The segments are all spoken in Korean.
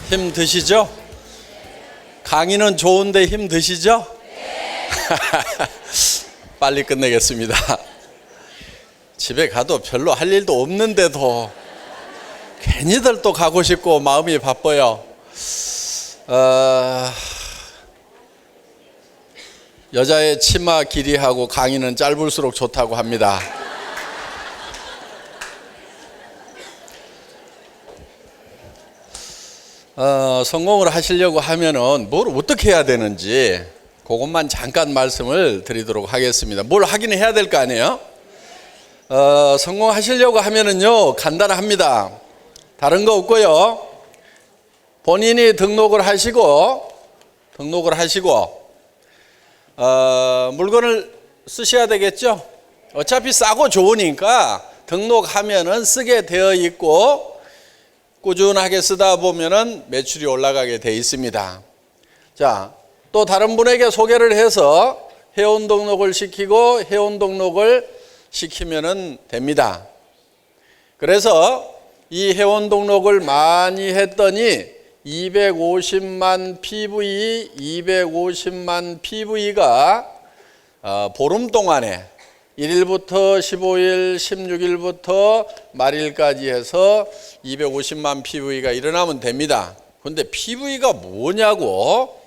힘 드시죠? 강의는 좋은데 힘 드시죠? 빨리 끝내겠습니다. 집에 가도 별로 할 일도 없는데도 괜히들 또 가고 싶고 마음이 바빠요. 여자의 치마 길이하고 강의는 짧을수록 좋다고 합니다. 성공을 하시려고 하면은 뭘 어떻게 해야 되는지 그것만 잠깐 말씀을 드리도록 하겠습니다. 뭘 하긴 해야 될 거 아니에요? 성공하시려고 하면은요 간단합니다. 다른 거 없고요. 본인이 등록을 하시고 물건을 쓰셔야 되겠죠. 어차피 싸고 좋으니까 등록하면은 쓰게 되어 있고 꾸준하게 쓰다 보면은 매출이 올라가게 돼 있습니다. 자, 또 다른 분에게 소개를 해서 회원 등록을 시키고 회원 등록을 시키면은 됩니다. 그래서 이 회원 등록을 많이 했더니 250만 PV가 보름 동안에 1일부터 15일, 16일부터 말일까지 해서 250만 PV가 일어나면 됩니다. 그런데 PV가 뭐냐고?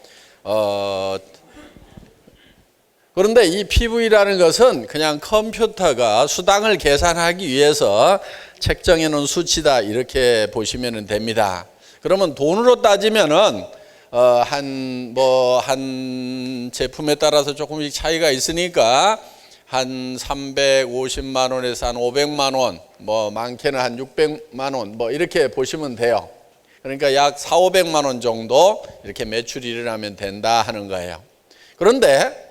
그런데 이 PV라는 것은 그냥 컴퓨터가 수당을 계산하기 위해서 책정해 놓은 수치다 이렇게 보시면 됩니다. 그러면 돈으로 따지면은 한 제품에 따라서 조금씩 차이가 있으니까 한 350만 원에서 한 500만 원, 많게는 한 600만 원, 이렇게 보시면 돼요. 그러니까 약 400~500만 원 정도 이렇게 매출이 일어나면 된다 하는 거예요. 그런데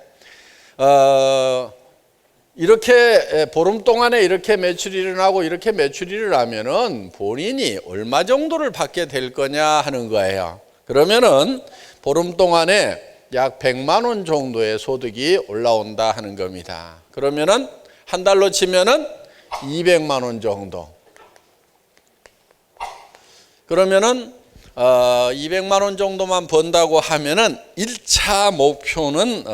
이렇게 보름 동안에 이렇게 매출이 일어나고 이렇게 매출이 일어나면은 본인이 얼마 정도를 받게 될 거냐 하는 거예요. 그러면은 보름 동안에 약 100만 원 정도의 소득이 올라온다 하는 겁니다. 그러면은 한 달로 치면은 200만 원 정도. 그러면은 200만 원 정도만 번다고 하면은 1차 목표는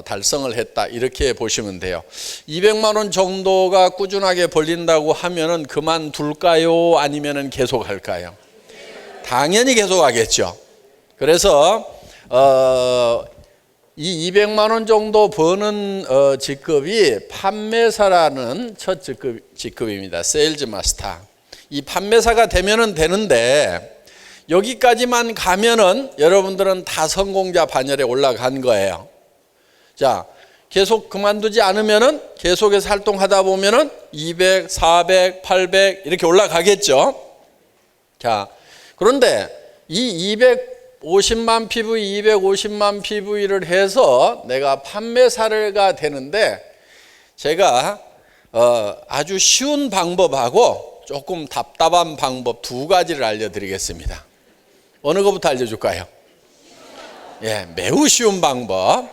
달성을 했다 이렇게 보시면 돼요. 200만 원 정도가 꾸준하게 벌린다고 하면은 그만둘까요? 아니면은 계속 할까요? 당연히 계속 하겠죠. 그래서 이 200만 원 정도 버는 직급이 판매사라는 첫 직급입니다. 세일즈 마스터. 이 판매사가 되면은 되는데 여기까지만 가면은 여러분들은 다 성공자 반열에 올라간 거예요. 자, 계속 그만두지 않으면은 계속해서 활동하다 보면은 200, 400, 800 이렇게 올라가겠죠. 자, 그런데 이 250만 PV, 250만 PV를 해서 내가 판매사가 되는데 제가 아주 쉬운 방법하고 조금 답답한 방법 두 가지를 알려드리겠습니다. 어느 것부터 알려줄까요? 예, 매우 쉬운 방법.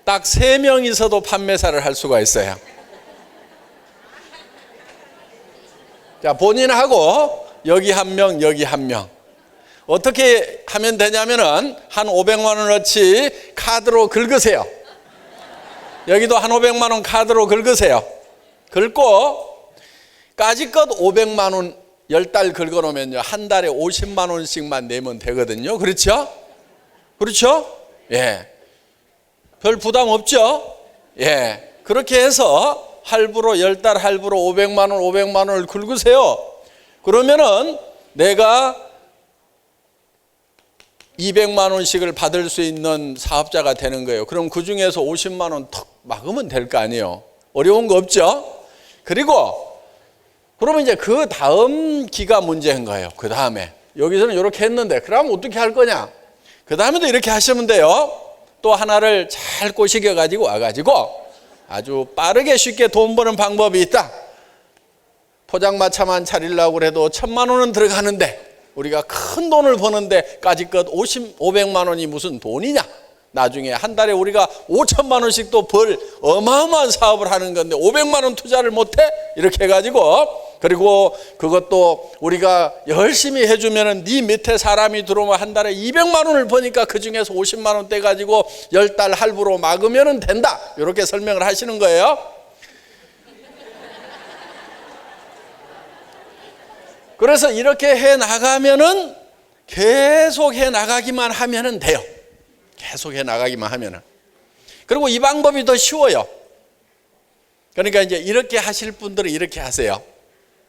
딱 3명이서도 판매사를 할 수가 있어요. 자, 본인하고 여기 한 명, 여기 한 명. 어떻게 하면 되냐면은 한 500만 원어치 카드로 긁으세요. 여기도 한 500만 원 카드로 긁으세요. 긁고 까짓것 500만 원 10달 긁어놓으면요 한 달에 50만 원씩만 내면 되거든요. 그렇죠? 그렇죠? 예. 별 부담 없죠? 예. 그렇게 해서 할부로 10달 할부로 500만 원을 긁으세요. 그러면은 내가 200만 원씩을 받을 수 있는 사업자가 되는 거예요. 그럼 그 중에서 50만 원 턱 막으면 될 거 아니에요. 어려운 거 없죠? 그리고 그러면 이제 그 다음 기가 문제인 거예요. 그 다음에 여기서는 이렇게 했는데 그럼 어떻게 할 거냐? 그 다음에도 이렇게 하시면 돼요. 또 하나를 잘 꼬시겨 가지고 와가지고 아주 빠르게 쉽게 돈 버는 방법이 있다. 포장마차만 차리려고 해도 1000만 원은 들어가는데 우리가 큰 돈을 버는데 까짓것 500만 원이 무슨 돈이냐? 나중에 한 달에 우리가 5천만 원씩 또 벌 어마어마한 사업을 하는 건데 500만 원 투자를 못해? 이렇게 해가지고 그리고 그것도 우리가 열심히 해주면은 네 밑에 사람이 들어오면 한 달에 200만 원을 버니까 그 중에서 50만 원 떼가지고 10달 할부로 막으면 된다. 이렇게 설명을 하시는 거예요. 그래서 이렇게 해 나가면은 계속 해 나가기만 하면은 돼요. 계속 해 나가기만 하면은. 그리고 이 방법이 더 쉬워요. 그러니까 이제 이렇게 하실 분들은 이렇게 하세요.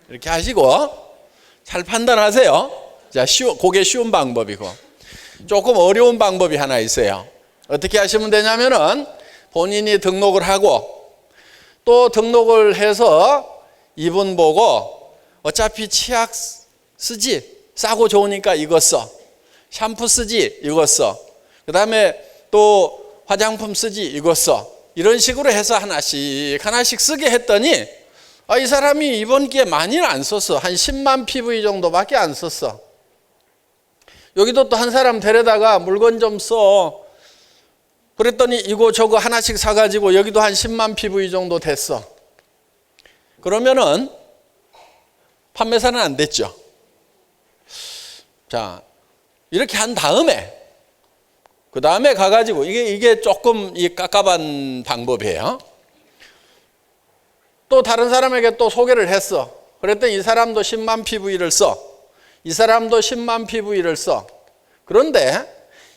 이렇게 하시고 잘 판단하세요. 자, 그게 쉬운 방법이고 조금 어려운 방법이 하나 있어요. 어떻게 하시면 되냐면은 본인이 등록을 하고 또 등록을 해서 이분 보고 어차피 치약 쓰지? 싸고 좋으니까 이거 써. 샴푸 쓰지? 이거 써. 그 다음에 또 화장품 쓰지? 이거 써. 이런 식으로 해서 하나씩 쓰게 했더니 이 사람이 이번 기회에 많이는 안 썼어. 한 10만 PV 정도밖에 안 썼어. 여기도 또 한 사람 데려다가 물건 좀 써. 그랬더니 이거 저거 하나씩 사가지고 여기도 한 10만 PV 정도 됐어. 그러면은 판매사는 안 됐죠. 자, 이렇게 한 다음에 그 다음에 가가지고 이게 조금 깝깝한 방법이에요. 또 다른 사람에게 또 소개를 했어. 그랬더니 이 사람도 10만 PV를 써. 이 사람도 10만 PV를 써. 그런데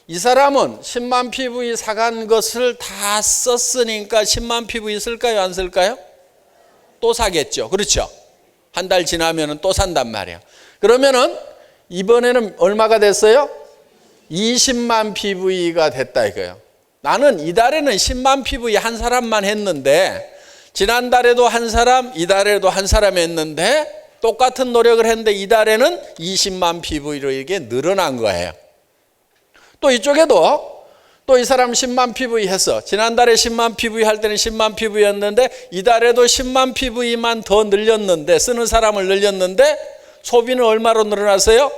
이 사람은 10만 PV 사간 것을 다 썼으니까 10만 PV 쓸까요? 안 쓸까요? 또 사겠죠. 그렇죠? 한 달 지나면 또 산단 말이에요. 그러면은 이번에는 얼마가 됐어요? 20만 PV가 됐다 이거예요. 나는 이달에는 10만 PV 한 사람만 했는데 지난달에도 한 사람, 이달에도 한 사람 했는데 똑같은 노력을 했는데 이달에는 20만 PV로 이게 늘어난 거예요. 또 이쪽에도 또 이 사람 10만 PV 했어. 지난달에 10만 PV 할 때는 10만 PV였는데 이달에도 10만 PV만 더 늘렸는데 쓰는 사람을 늘렸는데 소비는 얼마로 늘어났어요?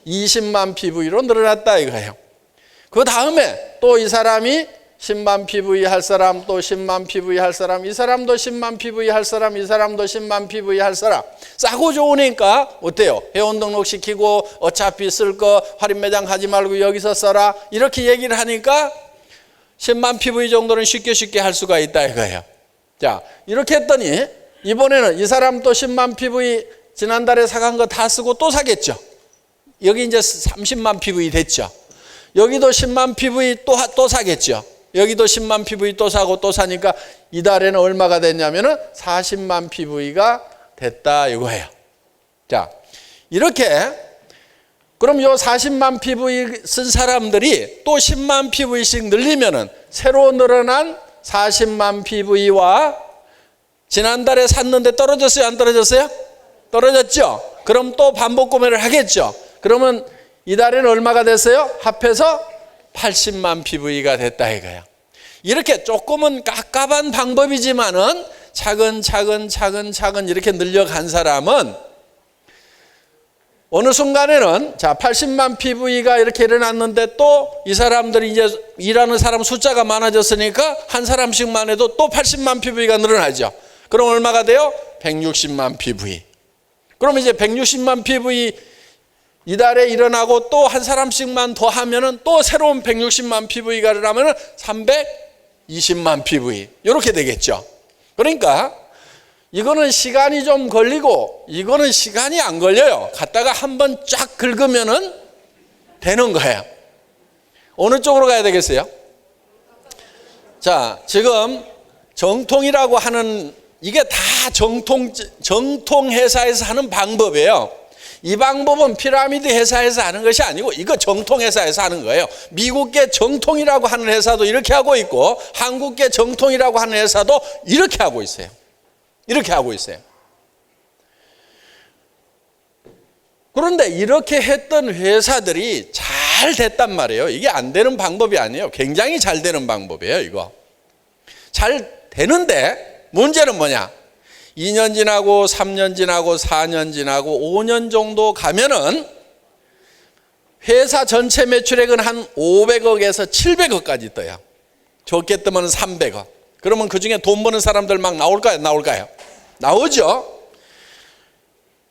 20만 PV로 늘어났다 이거예요. 그 다음에 또 이 사람이 10만 PV 할 사람, 또 10만 PV 할 사람, 이 사람도 10만 PV 할 사람, 이 사람도 10만 PV 할 사람. 싸고 좋으니까 어때요? 회원 등록시키고 어차피 쓸 거 할인 매장 하지 말고 여기서 써라. 이렇게 얘기를 하니까 10만 PV 정도는 쉽게 할 수가 있다 이거예요. 자, 이렇게 했더니 이번에는 이 사람 또 10만 PV 지난달에 사간 거 다 쓰고 또 사겠죠. 여기 이제 30만 PV 됐죠. 여기도 10만 PV 또 사겠죠. 여기도 10만 PV 또 사고 또 사니까 이달에는 얼마가 됐냐면은 40만 PV가 됐다 이거예요. 자, 이렇게 그럼 요 40만 PV 쓴 사람들이 또 10만 PV씩 늘리면은 새로 늘어난 40만 PV와 지난달에 샀는데 떨어졌어요? 안 떨어졌어요? 떨어졌죠? 그럼 또 반복 구매를 하겠죠? 그러면 이달에는 얼마가 됐어요? 합해서 80만 PV가 됐다 이거야. 이렇게 조금은 깝깝한 방법이지만은 차근차근 이렇게 늘려간 사람은 어느 순간에는 자 80만 PV가 이렇게 일어났는데 또 이 사람들이 이제 일하는 사람 숫자가 많아졌으니까 한 사람씩만 해도 또 80만 PV가 늘어나죠. 그럼 얼마가 돼요? 160만 PV. 그럼 이제 160만 PV 이달에 일어나고 또 한 사람씩만 더 하면은 또 새로운 160만 PV가 일어나면은 320만 PV. 이렇게 되겠죠. 그러니까 이거는 시간이 좀 걸리고 이거는 시간이 안 걸려요. 갔다가 한번 쫙 긁으면은 되는 거예요. 어느 쪽으로 가야 되겠어요? 자, 지금 정통이라고 하는 이게 다 정통 회사에서 하는 방법이에요. 이 방법은 피라미드 회사에서 하는 것이 아니고 이거 정통 회사에서 하는 거예요. 미국계 정통이라고 하는 회사도 이렇게 하고 있고 한국계 정통이라고 하는 회사도 이렇게 하고 있어요. 이렇게 하고 있어요. 그런데 이렇게 했던 회사들이 잘 됐단 말이에요. 이게 안 되는 방법이 아니에요. 굉장히 잘 되는 방법이에요. 이거 잘 되는데 문제는 뭐냐? 2년 지나고 3년 지나고 4년 지나고 5년 정도 가면은 회사 전체 매출액은 한 500억에서 700억까지 떠요. 좋게 뜨면 300억. 그러면 그중에 돈 버는 사람들 막 나올까요? 나오죠.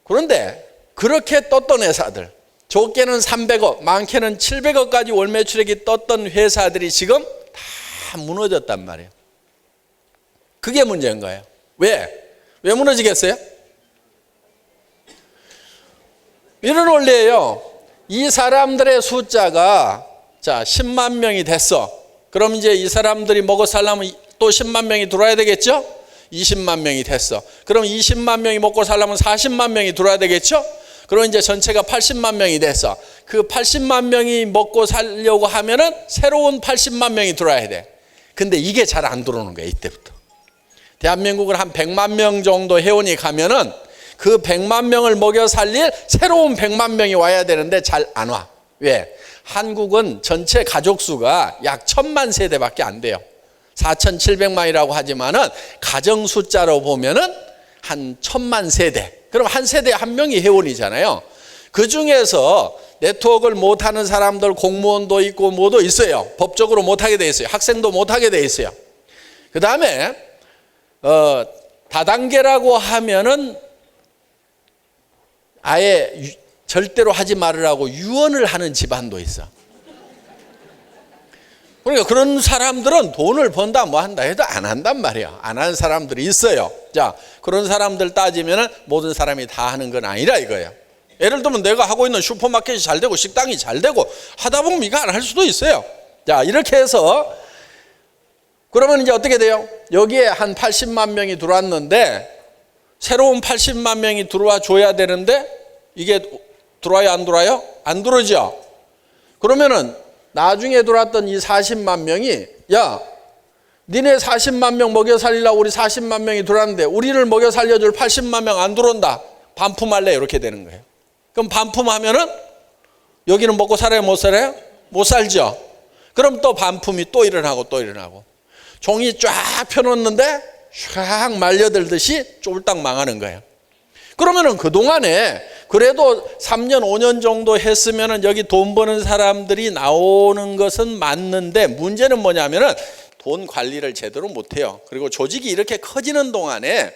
그런데 그렇게 떴던 회사들, 좋게는 300억, 많게는 700억까지 월 매출액이 떴던 회사들이 지금 다 무너졌단 말이에요. 그게 문제인 거예요. 왜? 왜 무너지겠어요? 이런 원리예요. 이 사람들의 숫자가 자 10만 명이 됐어. 그럼 이제 이 사람들이 먹어 살려면 또 10만 명이 들어와야 되겠죠? 20만 명이 됐어. 그럼 20만 명이 먹고 살려면 40만 명이 들어와야 되겠죠? 그럼 이제 전체가 80만 명이 됐어. 그 80만 명이 먹고 살려고 하면은 새로운 80만 명이 들어와야 돼. 근데 이게 잘 안 들어오는 거야, 이때부터. 대한민국을 한 100만 명 정도 회원이 가면은 그 100만 명을 먹여 살릴 새로운 100만 명이 와야 되는데 잘 안 와. 왜? 한국은 전체 가족 수가 약 1000만 세대밖에 안 돼요. 4700만이라고 하지만은 가정 숫자로 보면은 한 1000만 세대. 그럼 한 세대에 한 명이 회원이잖아요. 그 중에서 네트워크를 못하는 사람들, 공무원도 있고 뭐도 있어요. 법적으로 못하게 돼 있어요. 학생도 못하게 돼 있어요. 그 다음에 다단계라고 하면은 아예 절대로 하지 말으라고 유언을 하는 집안도 있어. 그러니까 그런 사람들은 돈을 번다 뭐 한다 해도 안 한단 말이야. 안 하는 사람들이 있어요. 자, 그런 사람들 따지면은 모든 사람이 다 하는 건 아니라 이거예요. 예를 들면 내가 하고 있는 슈퍼마켓이 잘 되고 식당이 잘 되고 하다 보면 이거 안 할 수도 있어요. 자, 이렇게 해서 그러면 이제 어떻게 돼요? 여기에 한 80만 명이 들어왔는데 새로운 80만 명이 들어와 줘야 되는데 이게 들어와요, 안 들어와요? 안 들어오죠. 그러면은 나중에 들어왔던 이 40만 명이 야, 니네 40만 명 먹여 살리려고 우리 40만 명이 들어왔는데 우리를 먹여 살려줄 80만 명 안 들어온다. 반품할래? 이렇게 되는 거예요. 그럼 반품하면은 여기는 먹고 살아요, 못 살아요? 못 살죠. 그럼 또 반품이 또 일어나고 또 일어나고 종이 쫙 펴놓는데 쫙 말려들듯이 쫄딱 망하는 거예요. 그러면은 그동안에 그래도 3년, 5년 정도 했으면은 여기 돈 버는 사람들이 나오는 것은 맞는데 문제는 뭐냐면은 돈 관리를 제대로 못 해요. 그리고 조직이 이렇게 커지는 동안에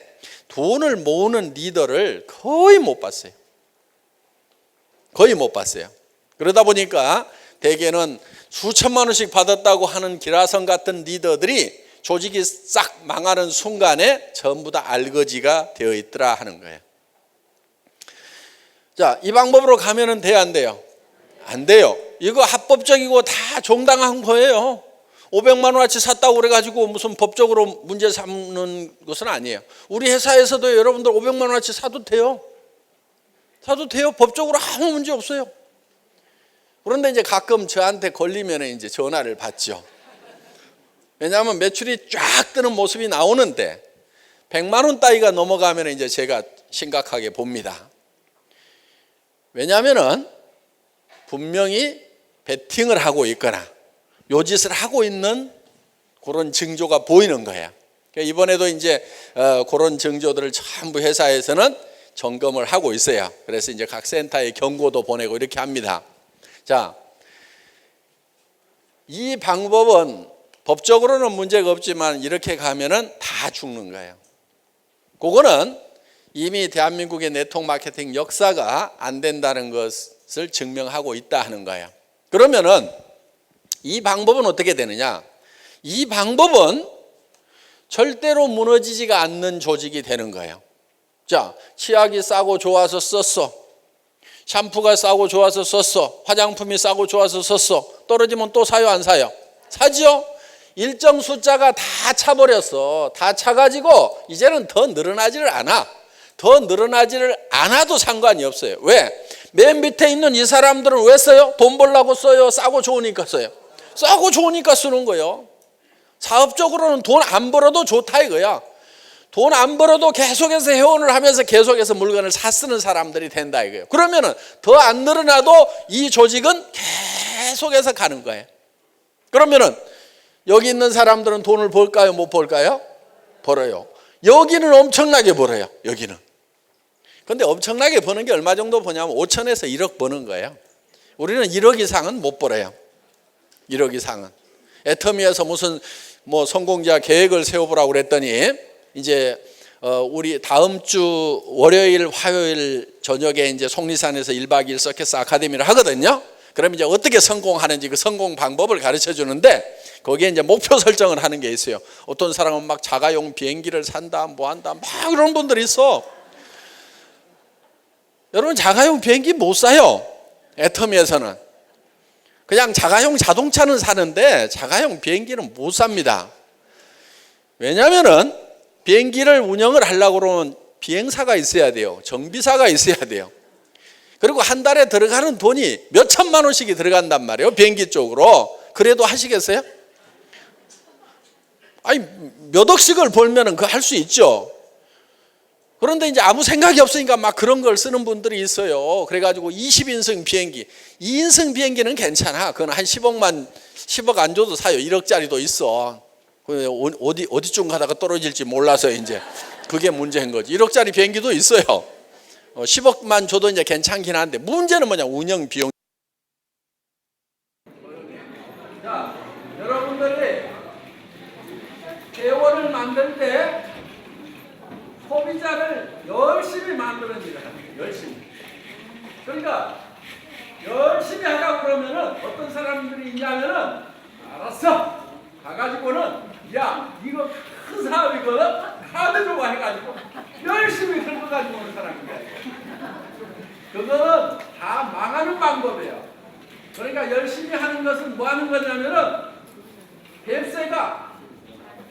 돈을 모으는 리더를 거의 못 봤어요. 거의 못 봤어요. 그러다 보니까 대개는 수천만 원씩 받았다고 하는 기라성 같은 리더들이 조직이 싹 망하는 순간에 전부 다 알거지가 되어 있더라 하는 거예요. 자, 이 방법으로 가면은 돼요, 안 돼요? 안 돼요. 이거 합법적이고 다 정당한 거예요. 500만 원어치 샀다고 그래가지고 무슨 법적으로 문제 삼는 것은 아니에요. 우리 회사에서도 여러분들 500만 원어치 사도 돼요. 사도 돼요. 법적으로 아무 문제 없어요. 그런데 이제 가끔 저한테 걸리면 이제 전화를 받죠. 왜냐하면 매출이 쫙 뜨는 모습이 나오는데 100만 원 따위가 넘어가면 이제 제가 심각하게 봅니다. 왜냐하면은 분명히 베팅을 하고 있거나 요짓을 하고 있는 그런 징조가 보이는 거예요. 그러니까 이번에도 이제 그런 징조들을 전부 회사에서는 점검을 하고 있어요. 그래서 이제 각 센터에 경고도 보내고 이렇게 합니다. 자, 이 방법은 법적으로는 문제가 없지만 이렇게 가면은 다 죽는 거예요. 그거는 이미 대한민국의 네트워크 마케팅 역사가 안 된다는 것을 증명하고 있다 하는 거예요. 그러면은 이 방법은 어떻게 되느냐? 이 방법은 절대로 무너지지가 않는 조직이 되는 거예요. 자, 치약이 싸고 좋아서 썼어. 샴푸가 싸고 좋아서 썼어. 화장품이 싸고 좋아서 썼어. 떨어지면 또 사요, 안 사요? 사죠? 일정 숫자가 다 차버렸어. 다 차가지고 이제는 더 늘어나지를 않아. 더 늘어나지를 않아도 상관이 없어요. 왜? 맨 밑에 있는 이 사람들은 왜 써요? 돈 벌려고 써요? 싸고 좋으니까 써요? 싸고 좋으니까 쓰는 거예요. 사업적으로는 돈 안 벌어도 좋다 이거야. 돈 안 벌어도 계속해서 회원을 하면서 계속해서 물건을 사 쓰는 사람들이 된다 이거예요. 그러면은 더 안 늘어나도 이 조직은 계속해서 가는 거예요. 그러면은 여기 있는 사람들은 돈을 벌까요? 못 벌까요? 벌어요. 여기는 엄청나게 벌어요. 여기는. 근데 엄청나게 버는 게 얼마 정도 버냐면 5천에서 1억 버는 거예요. 우리는 1억 이상은 못 벌어요. 1억 이상은. 애터미에서 무슨 뭐 성공자 계획을 세워보라고 그랬더니 이제 우리 다음 주 월요일, 화요일 저녁에 이제 속리산에서 1박 2일 서커스 아카데미를 하거든요. 그럼 이제 어떻게 성공하는지 그 성공 방법을 가르쳐 주는데 거기에 이제 목표 설정을 하는 게 있어요. 어떤 사람은 막 자가용 비행기를 산다, 뭐 한다, 막 그런 분들이 있어. 여러분 자가용 비행기 못 사요. 애터미에서는. 그냥 자가용 자동차는 사는데 자가용 비행기는 못 삽니다. 왜냐하면은 비행기를 운영을 하려고 그러면 비행사가 있어야 돼요. 정비사가 있어야 돼요. 그리고 한 달에 들어가는 돈이 몇 천만 원씩이 들어간단 말이에요. 비행기 쪽으로. 그래도 하시겠어요? 아니 몇 억씩을 벌면은 그거 할 수 있죠. 그런데 이제 아무 생각이 없으니까 막 그런 걸 쓰는 분들이 있어요. 그래가지고 20인승 비행기, 2인승 비행기는 괜찮아. 그건 한 10억 안 줘도 사요. 1억짜리도 있어. 어디쯤 가다가 떨어질지 몰라서 이제 그게 문제인 거지. 1억짜리 비행기도 있어요. 10억만 줘도 이제 괜찮긴 한데 문제는 뭐냐, 운영 비용. 자, 여러분들이 회원을 만들 때 소비자를 열심히 만드는 일을 합니다. 열심히. 그러니까 열심히 하라고 그러면은 어떤 사람들이 있냐면은 알았어. 가가지고는 야 이거 큰 사업이거든. 카드 좀 해가지고 열심히 긁어가지고 오는 사람인데 그거는 다 망하는 방법이에요. 그러니까 열심히 하는 것은 뭐 하는 거냐면은 뱁새가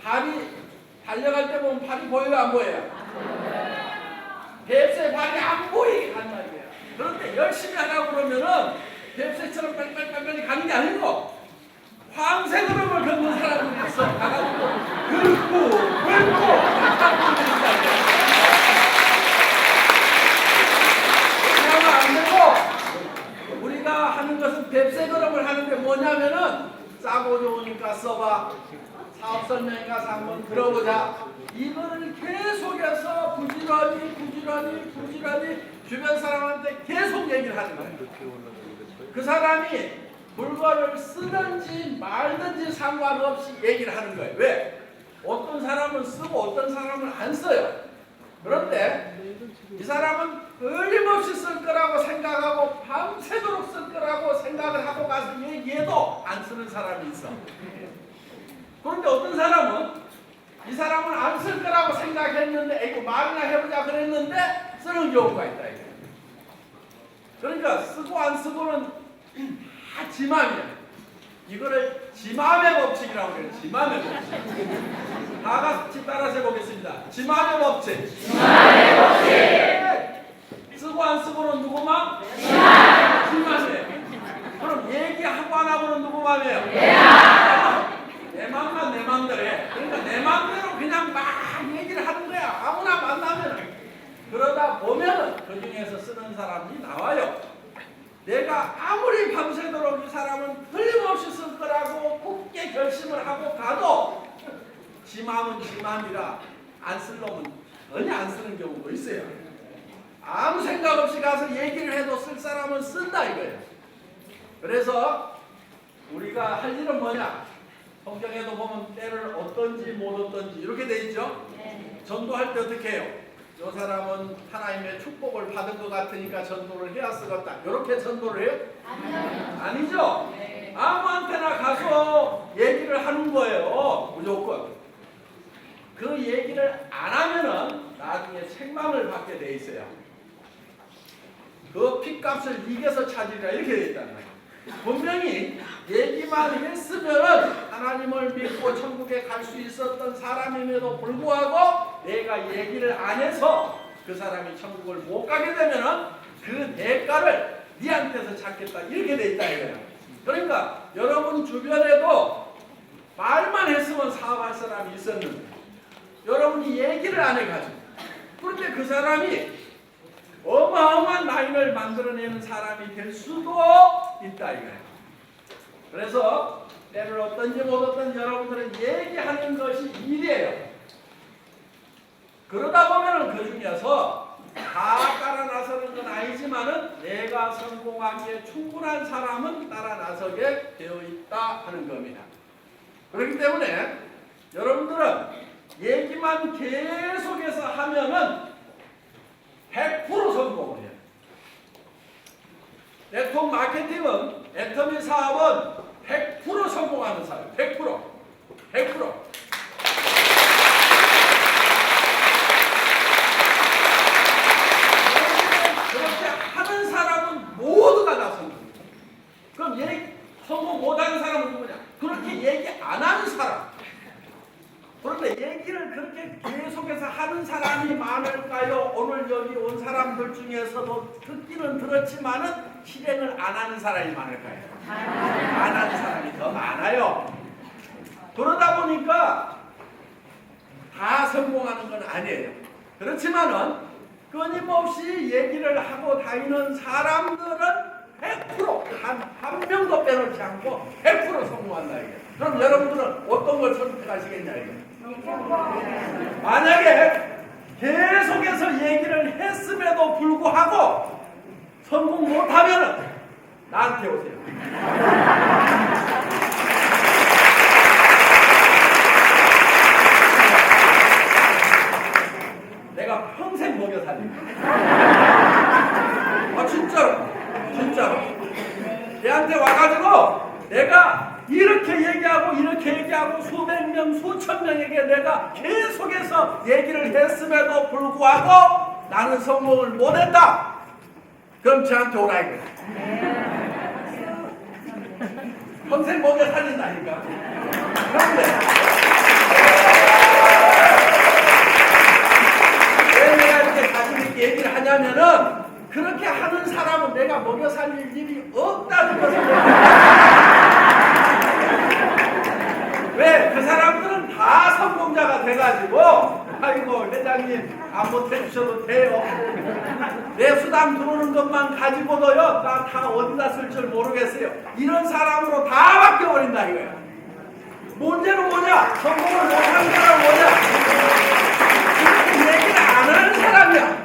발이 달려갈 때 보면 발이 보여요, 안 보여요? 뱁새 발이 안 보이게 간다 이거야. 그런데 열심히 하라고 그러면은 뱁새처럼 빨리빨리 가는 게 아니고 황새 걸음을 걷는 사람들이 있어. 가가지고 긁고 그렇게 하면 안 되고 우리가 하는 것은 뱁새 걸음을 하는데 뭐냐면은 싸고 좋으니까 써봐. 사업 설명회 가서 한번 들어보자. 이거를 계속해서 부지런히 주변 사람한테 계속 얘기를 하는 거예요. 그 사람이 물건을 쓰든지 말든지 상관없이 얘기를 하는 거예요. 왜? 어떤 사람은 쓰고 어떤 사람은 안 써요. 그런데 이 사람은 끊임없이 쓸 거라고 생각하고 밤새도록 쓸 거라고 생각을 하고 가서 얘기해도 안 쓰는 사람이 있어. 그런데 어떤 사람은 이 사람은 안 쓸 거라고 생각했는데 이거 말이나 해보자 그랬는데 쓰는 경우가 있다. 그러니까 쓰고 안 쓰고는 다 지맘이야. 이거를 지맘의 법칙이라고 해요. 지맘의 법칙. 다 같이 따라서 해보겠습니다. 지맘의 법칙. 쓰고 안 쓰고는 누구 맘? 지맘이에요. 그럼 얘기하고 안 하고는 누구 맘이에요? 내 맘만 내 맘대로 해. 그러니까 내 맘대로 그냥 막 얘기를 하는 거야. 아무나 만나면. 그러다 보면은 그 중에서 쓰는 사람이 나와요. 내가 아무리 밤새도록 이 사람은 틀림없이 쓸 거라고 굳게 결심을 하고 가도 지 마음은 지 마음이라 안 쓸 놈은 전혀 안 쓰는 경우도 있어요. 아무 생각 없이 가서 얘기를 해도 쓸 사람은 쓴다 이거예요. 그래서 우리가 할 일은 뭐냐? 성경에도 보면 때를 어떤지 못 어떤지 이렇게 돼 있죠. 전도할 때 어떻게 해요? 이 사람은 하나님의 축복을 받은 것 같으니까 전도를 해야 쓰겠다. 이렇게 전도를 해요? 아니죠. 아무한테나 가서 얘기를 하는 거예요. 무조건. 그 얘기를 안 하면은 나중에 책망을 받게 돼 있어요. 그 핏값을 이겨서 찾으리라 이렇게 돼 있단 말이에요. 분명히 얘기만 했으면은 하나님을 믿고 천국에 갈 수 있었던 사람임에도 불구하고 내가 얘기를 안 해서 그 사람이 천국을 못 가게 되면은 그 대가를 네한테서 찾겠다 이렇게 돼 있다 이거예요. 그러니까 여러분 주변에도 말만 했으면 사업할 사람이 있었는데 여러분이 얘기를 안 해가지고 그런데 그 사람이 어마어마한 라인을 만들어내는 사람이 될 수도 있다 이거예요. 그래서 때를 어떤지 못 어떤지 여러분들은 얘기하는 것이 일이에요. 그러다 보면은 그 중에서 다 따라 나서는 건 아니지만은 내가 성공하기에 충분한 사람은 따라 나서게 되어 있다 하는 겁니다. 그렇기 때문에 여러분들은 얘기만 계속해서 하면은 100% 성공을 해요. 네트워크 마케팅은, 애터미 사업은 100% 성공하는 사업. 100%. 100%. 그렇게 하는 사람은 모두가 다 성공해요. 그럼 성공 못하는 사람은 누구냐? 그렇게 얘기 안 하는 사람. 그런데 얘기를 그렇게 계속해서 하는 사람이 많을까요? 오늘 여기 온 사람들 중에서도 듣기는 들었지만은 실행을 안 하는 사람이 많을까요? 안 하는 사람이 더 많아요. 그러다 보니까 다 성공하는 건 아니에요. 그렇지만은 끊임없이 얘기를 하고 다니는 사람들은 100% 한 명도 빼놓지 않고 100% 성공한다 이게. 그럼 여러분들은 어떤 걸 선택하시겠냐 이게. 만약에 계속해서 얘기를 했음에도 불구하고 성공 못하면은 나한테 오세요. 내가 평생 먹여 살릴게. 아 진짜로 내한테 와가지고 내가 이렇게 얘기하고 수백 명 수천 명에게 내가 계속해서 얘기를 했음에도 불구하고 나는 성공을 못했다. 그럼 저한테 오라 이거야. 평생 먹여 살린다니까. 그런데 왜 내가 이렇게 자신 있게 얘기를 하냐면은 그렇게 하는 사람은 내가 먹여 살릴 일이 없다는 것을 왜? 그 사람들은 다 성공자가 돼가지고 아이고 회장님 안 못해주셔도 돼요. 내 수당 들어오는 것만 가지고도요 나 다 어디다 쓸 줄 모르겠어요. 이런 사람으로 다 바뀌어버린다 이거야. 문제는 뭐냐? 성공을 못하는 사람은 뭐냐? 얘기를 안 하는 사람이야.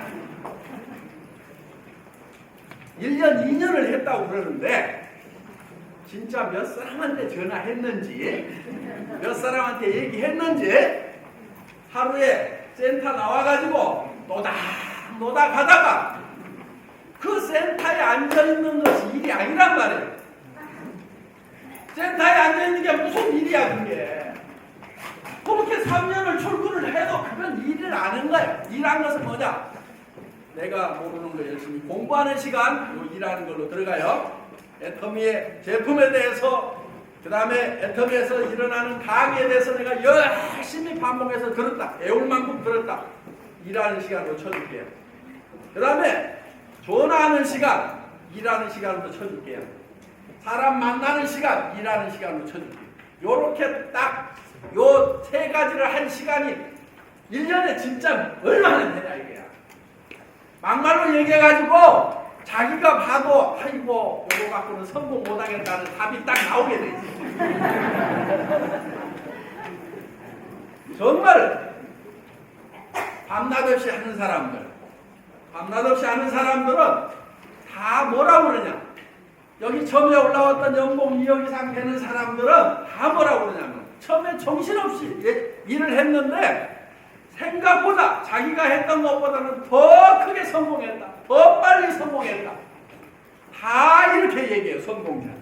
1년 2년을 했다고 그러는데 진짜 몇 사람한테 전화했는지 몇 사람한테 얘기했는지 하루에 센터 나와가지고 노다 가다가 그 센터에 앉아있는 것이 일이 아니란 말이에요. 센터에 앉아있는 게 무슨 일이야 그게. 그렇게 3년을 출근을 해도 그건 일을 안 한 거예요. 일한 것은 뭐냐? 내가 모르는 거 열심히 공부하는 시간 일하는 걸로 들어가요. 애터미의 제품에 대해서 그 다음에 애터미에서 일어나는 강의에 대해서 내가 열심히 반복해서 들었다. 애울 만큼 들었다. 일하는 시간으로 쳐줄게요. 그 다음에 전화하는 시간 일하는 시간으로 쳐줄게요. 사람 만나는 시간 일하는 시간으로 쳐줄게요. 요렇게 딱 요 세 가지를 한 시간이 1년에 진짜 얼마나 되냐 이게야. 막말로 얘기해가지고 자기가 봐도 아이고 이거 갖고는 성공 못하겠다는 답이 딱 나오게 되지. 정말 밤낮 없이 하는 사람들은 다 뭐라고 그러냐. 여기 처음에 올라왔던 연봉 2억 이상 되는 사람들은 다 뭐라고 그러냐면 처음에 정신없이 일을 했는데 생각보다 자기가 했던 것보다는 더 크게 성공했다. 더 빨리 성공했다. 다 이렇게 얘기해요. 성공자는.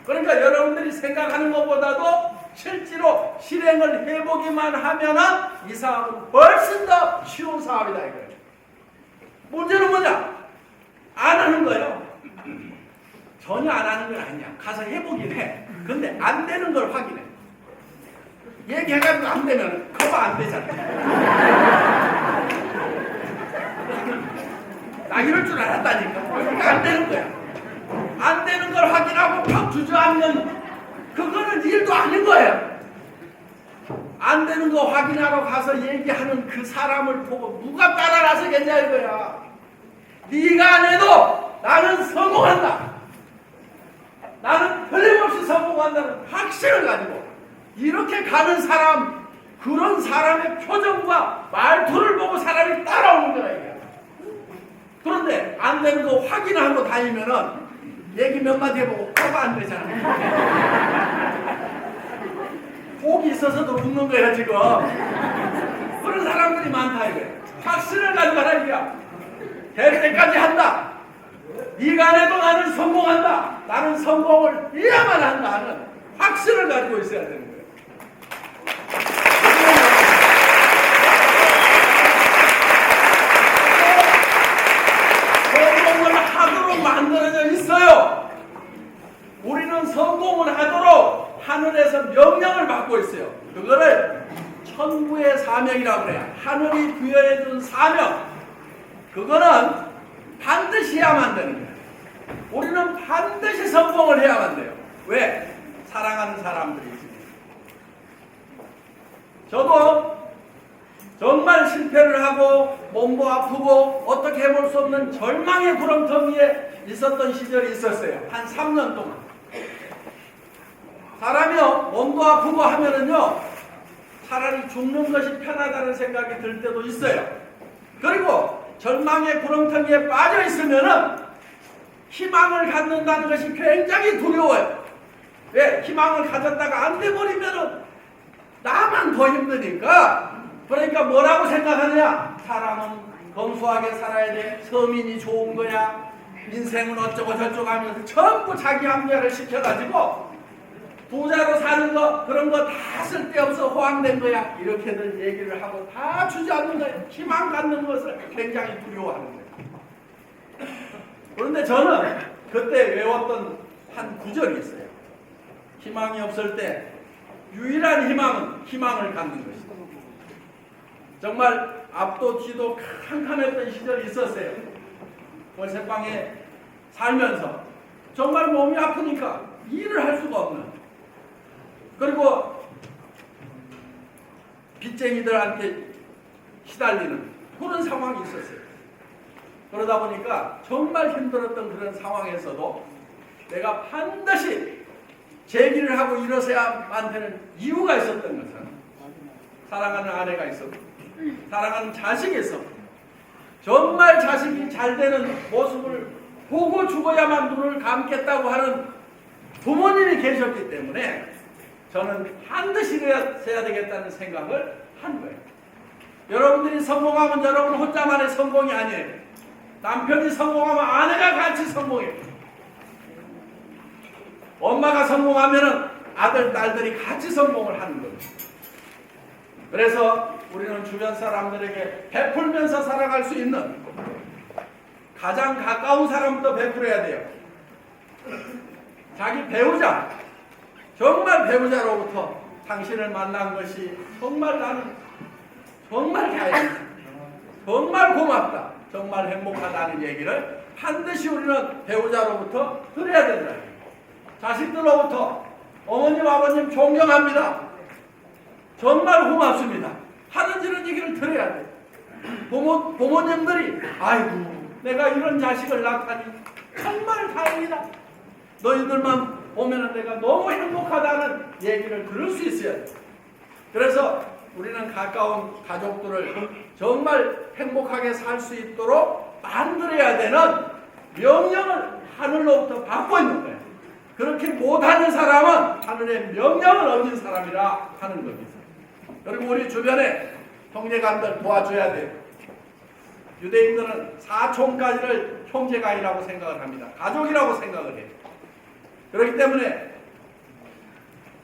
그러니까 여러분들이 생각하는 것보다도 실제로 실행을 해보기만 하면은 이 사업은 훨씬 더 쉬운 사업이다 이거예요. 문제는 뭐냐? 안 하는 거예요. 전혀 안 하는 건 아니야. 가서 해보긴 해. 근데 안 되는 걸 확인해. 얘기해가지고 안 되면 그거 안 되잖아. 나 이럴 줄 알았다니까. 그러니까 안 되는 거야. 안 되는 걸 확인하고 막 주저하면 그거는 일도 아닌 거예요. 안 되는 거 확인하러 가서 얘기하는 그 사람을 보고 누가 따라 나서겠냐 이거야. 네가 안 해도 나는 성공한다. 나는 틀림없이 성공한다는 확신을 가지고 이렇게 가는 사람, 그런 사람의 표정과 말투를 보고 사람이 따라오는 거야 이게. 그런데 안 되는 거 확인하고 다니면은 얘기 몇 마디 해보고 그거 안 되잖아. 복이 있어서도 웃는 거야 지금. 그런 사람들이 많다 이거야. 확신을 가지고 하라 이거야. 될 때까지 한다. 네가 안 해도 나는 성공한다. 나는 성공을 해야만 한다 하는 확신을 가지고 있어야 되는 거예요. 성공을 하도록 만들어져 있어요. 우리는 성공을 하도록 하늘에서 명령을 받고 있어요. 그거를 천부의 사명이라고 그래요. 하늘이 부여해 준 사명. 그거는 반드시 해야만 되는 거예요. 우리는 반드시 성공을 해야만 돼요. 왜? 사랑하는 사람들이 있습니다. 저도 정말 실패를 하고 몸도 아프고 어떻게 해볼 수 없는 절망의 구렁텅이에 있었던 시절이 있었어요. 한 3년 동안. 사람이요 몸도 아프고 하면은요 차라리 죽는 것이 편하다는 생각이 들 때도 있어요. 그리고 절망의 구렁텅이에 빠져 있으면은 희망을 갖는다는 것이 굉장히 두려워요. 왜? 희망을 가졌다가 안 돼버리면은 나만 더 힘드니까. 그러니까 뭐라고 생각하느냐? 사람은 검소하게 살아야 돼. 서민이 좋은 거야. 인생은 어쩌고 저쩌고 하면서 전부 자기 합리화를 시켜가지고 부자로 사는 거 그런 거 다 쓸데없어 호황된 거야. 이렇게들 얘기를 하고 다 주저앉는 거예요. 희망 갖는 것을 굉장히 두려워하는 거예요. 그런데 저는 그때 외웠던 한 구절이 있어요. 희망이 없을 때 유일한 희망은 희망을 갖는 것이다. 정말 앞도 뒤도 캄캄했던 시절이 있었어요. 월세방에 살면서 정말 몸이 아프니까 일을 할 수가 없는, 그리고 빚쟁이들한테 시달리는 그런 상황이 있었어요. 그러다 보니까 정말 힘들었던 그런 상황에서도 내가 반드시 제기를 하고 일어서야만 되는 이유가 있었던 것은 사랑하는 아내가 있었고 사랑하는 자식이 있었고 정말 자식이 잘 되는 모습을 보고 죽어야만 눈을 감겠다고 하는 부모님이 계셨기 때문에 저는 반드시 해야 되겠다는 생각을 한 거예요. 여러분들이 성공하면 여러분 혼자만의 성공이 아니에요. 남편이 성공하면 아내가 같이 성공해요. 엄마가 성공하면 아들, 딸들이 같이 성공을 하는 거예요. 그래서 우리는 주변 사람들에게 베풀면서 살아갈 수 있는 가장 가까운 사람부터 베풀어야 돼요. 자기 배우자, 정말 배우자로부터 당신을 만난 것이 정말 나는 정말 다행이다, 정말 고맙다, 정말 행복하다는 얘기를 반드시 우리는 배우자로부터 들어야 된다. 자식들로부터 어머님, 아버님 존경합니다, 정말 고맙습니다 하는 이런 얘기를 들어야 돼. 부모님들이 아이고 내가 이런 자식을 낳다니 정말 다행이다, 너희들만 보면은 내가 너무 행복하다는 얘기를 들을 수 있어야 돼. 그래서 우리는 가까운 가족들을 정말 행복하게 살 수 있도록 만들어야 되는 명령을 하늘로부터 받고 있는 거예요. 그렇게 못하는 사람은 하늘의 명령을 얻은 사람이라 하는 겁니다. 그리고 우리 주변에 형제간들 도와줘야 돼요. 유대인들은 사촌까지를 형제간이라고 생각을 합니다. 가족이라고 생각을 해요. 그렇기 때문에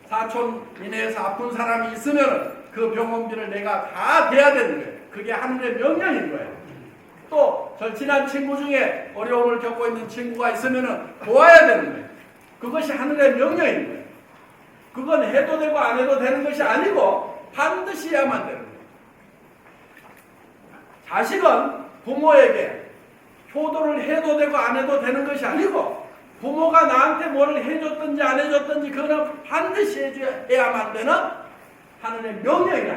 사촌 이내에서 아픈 사람이 있으면 그 병원비를 내가 다 대야 되는 거예요. 그게 하늘의 명령인 거예요. 또 절친한 친구 중에 어려움을 겪고 있는 친구가 있으면 도와야 되는 거예요. 그것이 하늘의 명령인 거예요. 그건 해도 되고 안 해도 되는 것이 아니고 반드시 해야만 되는 거예요. 자식은 부모에게 효도를 해도 되고 안 해도 되는 것이 아니고 부모가 나한테 뭘 해줬든지 안 해줬든지 그거는 반드시 해야만 되는 하늘의 명령이라.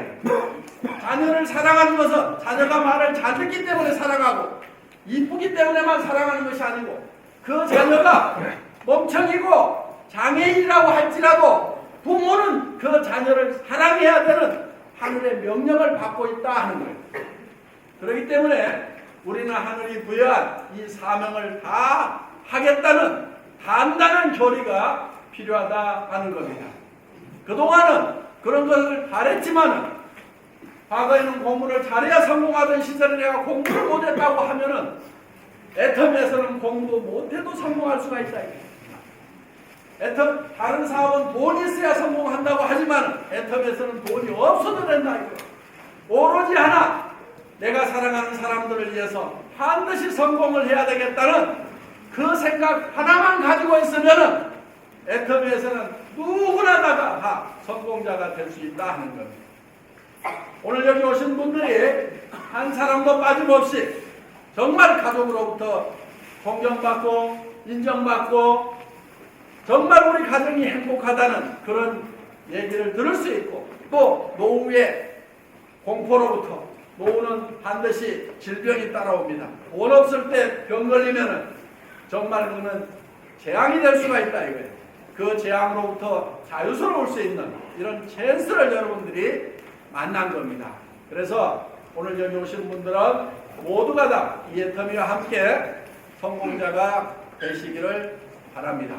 자녀를 사랑하는 것은 자녀가 말을 잘 듣기 때문에 사랑하고 이쁘기 때문에만 사랑하는 것이 아니고 그 자녀가 멍청이고 장애인이라고 할지라도 부모는 그 자녀를 사랑해야 되는 하늘의 명령을 받고 있다 하는 거예요. 그렇기 때문에 우리는 하늘이 부여한 이 사명을 다 하겠다는 단단한 결의가 필요하다 하는 겁니다. 그동안은 그런 것을 바랬지만은 과거에는 공부를 잘해야 성공하던 시절에 내가 공부를 못했다고 하면은 애텀에서는 공부 못해도 성공할 수가 있다. 애텀 다른 사업은 돈이 있어야 성공한다고 하지만 애텀에서는 돈이 없어도 된다. 오로지 하나 내가 사랑하는 사람들을 위해서 반드시 성공을 해야 되겠다는 그 생각 하나만 가지고 있으면은 애텀에서는 누구나 다 성공자가 될 수 있다 하는 겁니다. 오늘 여기 오신 분들이 한 사람도 빠짐없이 정말 가족으로부터 존경받고 인정받고 정말 우리 가정이 행복하다는 그런 얘기를 들을 수 있고 또 노후의 공포로부터 노후는 반드시 질병이 따라옵니다. 돈 없을 때 병 걸리면은 정말 그는 재앙이 될 수가 있다 이거예요. 그 재앙으로부터 자유스러울 수 있는 이런 찬스를 여러분들이 만난 겁니다. 그래서 오늘 여기 오신 분들은 모두가 다 이 애터미와 함께 성공자가 되시기를 바랍니다.